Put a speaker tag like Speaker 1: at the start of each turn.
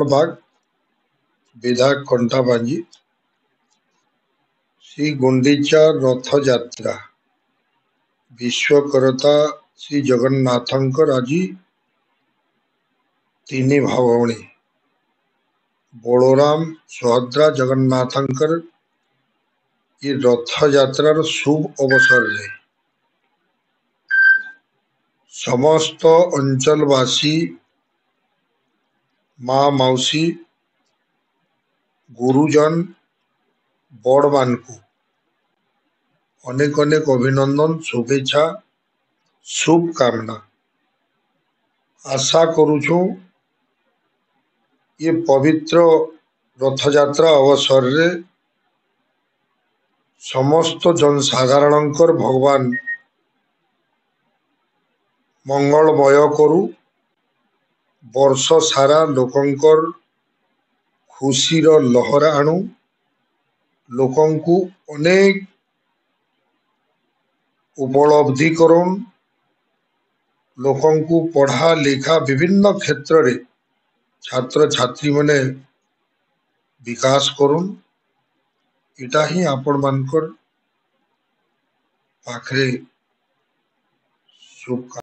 Speaker 1: बाग विधायक कंटाबांजी श्री गुंडीचा रथ यात्रा विश्वकर्ता श्री जगन्नाथंकर आज तीन भाई बलराम सुभद्रा जगन्नाथंकर ये रथ यात्रार शुभ अवसर रे समस्त अंचलवासी माँ मौसी गुरुजन बड़ मान को अनेक अनेक अभिनंदन शुभेच्छा शुभकामना आशा करुछु ये पवित्र रथयात्रा अवसर रे समस्त जनसाधारणकर भगवान मंगलमय करू वर्ष सारा लोकंकर खुशीर लहर आणु लोकंकु अनेक उपलब्धि करुन लोकंकु पढ़ा लिखा विभिन्न क्षेत्र रे छात्र छात्री मने विकास करुन इटा ही आपण मानकर पाखरे शुभ